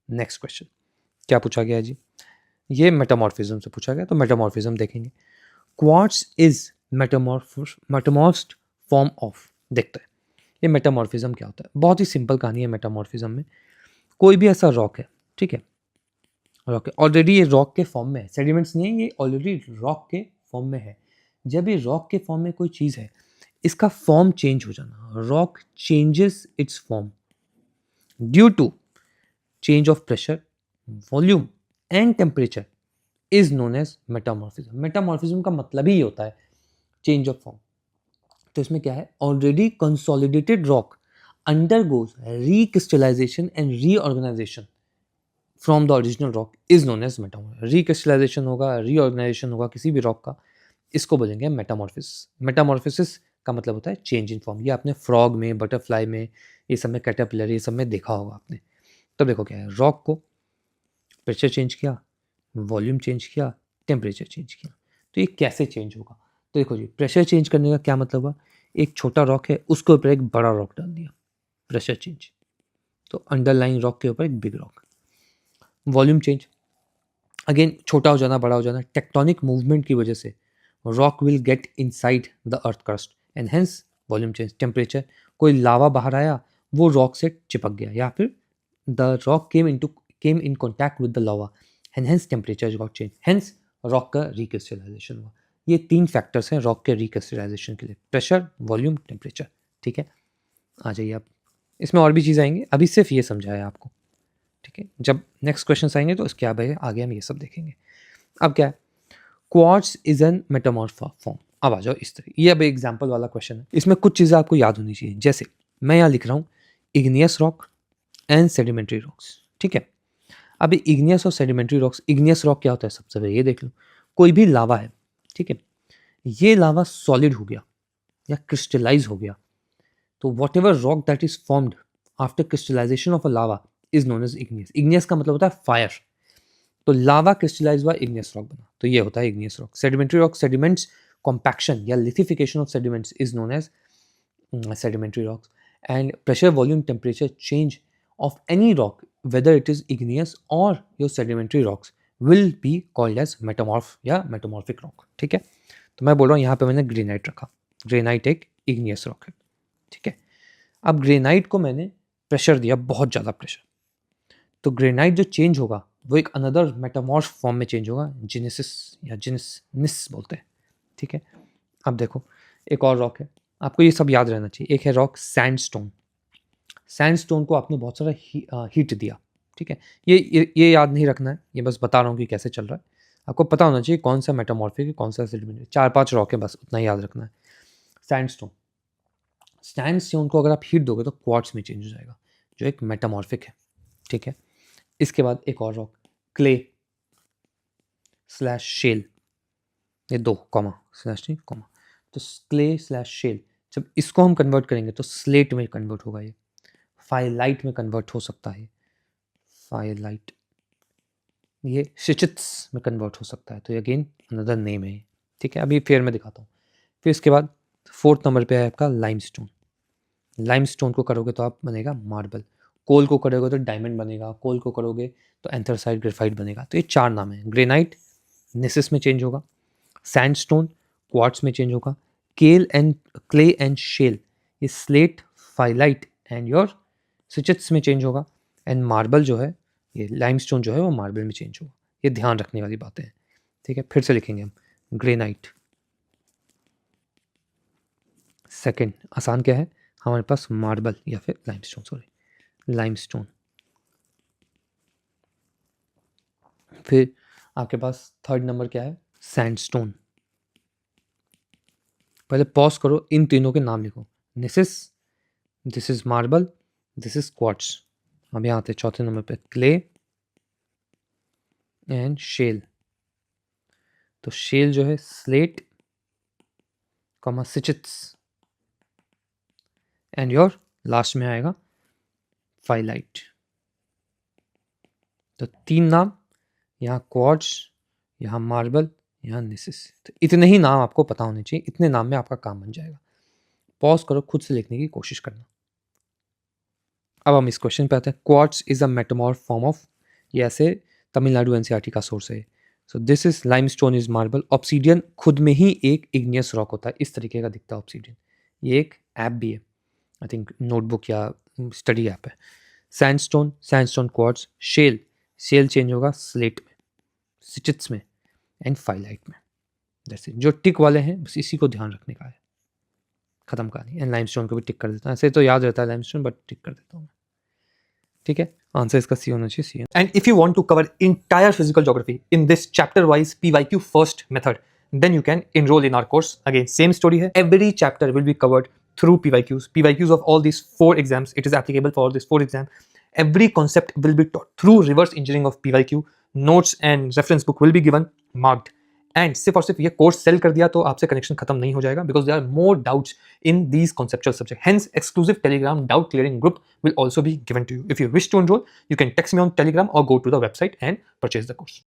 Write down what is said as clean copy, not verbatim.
Next question क्या पूछा गया है जी, ये मेटामॉर्फिज्म से पूछा गया, तो मेटामॉर्फिज्म देखेंगे। क्वार्ट्ज इज मेटामॉर्फ्ड फॉर्म ऑफ, देखते हैं ये मेटामॉर्फिज्म क्या होता है। बहुत ही सिंपल कहानी है मेटामॉर्फिज्म में। कोई भी ऐसा रॉक है, ठीक है, रॉक है ऑलरेडी, ये रॉक के फॉर्म में है, सेडिमेंट्स नहीं है, ये ऑलरेडी रॉक के फॉर्म में है। जब ये रॉक के फॉर्म में कोई चीज़ है, इसका फॉर्म चेंज हो जाना, rock changes its form due to change of pressure, volume and temperature is known as metamorphism. metamorphism का मतलब ही होता है change of form। तो इसमें क्या है, already consolidated rock undergoes recrystallization and reorganization from the original rock is known as metamorphism। recrystallization होगा, reorganization होगा किसी भी rock का, इसको बोलेंगे मेटामॉर्फिस। मेटामॉर्फिस का मतलब होता है चेंज इन फॉर्म। ये आपने फ्रॉग में, बटरफ्लाई में, ये सब में, कैटरपिलर, ये सब में देखा होगा आपने। तब देखो क्या है, रॉक को प्रेशर चेंज किया, वॉल्यूम चेंज किया, टेम्परेचर चेंज किया, तो ये कैसे चेंज होगा। तो देखो जी, प्रेशर चेंज करने का क्या मतलब हुआ, एक छोटा रॉक है उसके ऊपर एक बड़ा रॉक डाल दिया, प्रेशर चेंज, तो अंडरलाइन रॉक के ऊपर एक big rock. Volume change, again छोटा हो जाना, बड़ा हो जाना, टेक्टोनिक मूवमेंट की वजह से rock will get inside the earth crust and hence volume change. Temperature, कोई लावा बाहर आया, वो रॉक से चिपक गया, या फिर the rock came in contact with the lava and hence temperature got changed, hence rock का रिक्रिस्टलाइजेशन हुआ। ये 3 फैक्टर्स हैं रॉक के रिक्रिस्टलाइजेशन के लिए, प्रेशर, वॉल्यूम, टेम्परेचर। ठीक है, आ जाइए आप, इसमें और भी चीज़ आएंगे, अभी सिर्फ ये समझाया आपको। ठीक है, जब नेक्स्ट क्वेश्चन आएंगे तो इसके आगे हम ये सब देखेंगे। अब क्या है, क्वार्ट्ज इज एन मेटामॉर्फ फॉर्म। अब आ जाओ इस तरह, ये अब एग्जाम्पल वाला क्वेश्चन है, इसमें कुछ चीज़ें आपको याद होनी चाहिए। जैसे मैं यहाँ लिख रहा हूँ igneous rock and sedimentary rocks. ठीक है, अभी इग्नियस और सेडिमेंट्री रॉक्स, इग्नियस रॉक क्या होता है सबसे पहले ये देख लो। कोई भी लावा है, ठीक है, ये लावा सॉलिड हो गया या क्रिस्टलाइज हो गया, तो whatever rock that is formed after crystallisation of a lava is known as igneous. Igneous का मतलब होता है फायर, तो लावा क्रिस्टलाइज हुआ, इग्नियस रॉक बना, तो ये होता है igneous rock. Sedimentary rock, sediments compaction या lithification of sediments is known as sedimentary rocks। And pressure, volume, temperature change of any rock, whether it is igneous or your sedimentary rocks, will be called as metamorph या metamorphic rock। ठीक है, तो मैं बोल रहा हूँ यहाँ पे मैंने ग्रेनाइट रखा, ग्रेनाइट एक इग्नियस रॉक है। ठीक है, अब ग्रेनाइट को मैंने प्रेशर दिया, बहुत ज़्यादा प्रेशर, तो ग्रेनाइट जो चेंज होगा वो एक अनदर मेटामॉर्फ फॉर्म में चेंज होगा, जिनेसिस या जिनिस बोलते हैं। ठीक है, अब देखो एक और रॉक है, आपको ये सब याद रहना चाहिए। एक है रॉक सैंडस्टोन। सैंडस्टोन को आपने बहुत सारा हीट दिया, ठीक है, ये याद नहीं रखना है, ये बस बता रहा हूँ कि कैसे चल रहा है। आपको पता होना चाहिए कौन सा मेटामॉर्फिक है, कौन सा सेडिमेंट्री। 4-5 रॉक है, बस उतना ही याद रखना है। सैंडस्टोन, सैंडस्टोन को अगर आप हीट दोगे तो क्वार्ट्ज में चेंज हो जाएगा, जो एक मेटामॉर्फिक है। ठीक है, इसके बाद एक और रॉक क्ले स्लैश शेल, ये 2 कॉमा स्लैश नहीं कॉमा, तो क्ले स्लैश शेल, जब इसको हम कन्वर्ट करेंगे तो स्लेट में कन्वर्ट होगा, ये फाइलाइट में कन्वर्ट हो सकता है, फाइलाइट, ये शिचित्स में कन्वर्ट हो सकता है, तो ये अगेन अनदर नेम है। ठीक है, अभी फिर मैं दिखाता हूँ। फिर इसके बाद 4th नंबर पे है आपका लाइमस्टोन। लाइमस्टोन को करोगे तो आप बनेगा मार्बल, कोल को करोगे तो डायमंड बनेगा, कोल को करोगे तो एंथ्रासाइट ग्रेफाइट बनेगा। तो ये 4 नाम है। ग्रेनाइट नेसिस में चेंज होगा, सैंडस्टोन क्वार्ट्ज में चेंज होगा, क्ले एंड शेल ये स्लेट, फाइलाइट एंड योर सिचिट्स में चेंज होगा, एंड मार्बल जो है, ये लाइमस्टोन जो है वो मार्बल में चेंज होगा। ये ध्यान रखने वाली बातें हैं। ठीक है, फिर से लिखेंगे हम, ग्रेनाइट, सेकंड आसान क्या है हमारे पास, मार्बल या फिर लाइमस्टोन, सॉरी लाइमस्टोन। फिर आपके पास 3rd नंबर क्या है, सैंडस्टोन। पहले पॉज करो, इन तीनों के नाम लिखो, this is marble, this is quartz. अब यहाँ आते 4थे नंबर पे क्ले एंड शेल, तो शेल जो है slate comma schists, and your last में आएगा फाइलाइट। तो 3 नाम, यहाँ क्वार्ट्ज, यहाँ मार्बल, यहाँ निसिस। तो इतने ही नाम आपको पता होने चाहिए, इतने नाम में आपका काम बन जाएगा। पॉज करो, खुद से लिखने की कोशिश करना। अब हम इस क्वेश्चन पे आते हैं। Quartz is a metamorph form of ये ऐसे तमिलनाडु एनसीईआरटी का सोर्स है। So this is limestone is marble. Obsidian खुद में ही एक इग्नियस रॉक होता है, इस तरीके का दिखता है ऑब्सीडियन। ये एक ऐप भी है, आई थिंक नोटबुक या स्टडी ऐप है। Sandstone, sandstone quartz. Shale, shale change होगा स्लेट में, सिचिट्स में एंड फाइलाइट में। जैसे जो टिक वाले हैं बस इसी को ध्यान रखने का है, खत्म कहानी। एंड लाइमस्टोन को भी टिक कर देता हूँ, ऐसे तो याद रहता है लाइमस्टोन, बट टिक कर देता हूँ मैं। ठीक है, आंसर इसका सी होना चाहिए, सी। And if you want to cover entire physical geography in this chapter-wise PYQ first method, then you can enroll in our course. Again, same story here. Every chapter will be covered through PYQs. PYQs of all these 4 exams. It is applicable for all these 4 exams. Every concept will be taught through reverse engineering of PYQ. Notes and reference book will be given, marked. And सिर्फ और सिर्फ ये course cell कर दिया तो आपसे connection खत्म नहीं हो जाएगा, because there are more doubts in these conceptual subject. Hence exclusive Telegram doubt clearing group will also be given to you. If you wish to enroll, you can text me on Telegram or go to the website and purchase the course.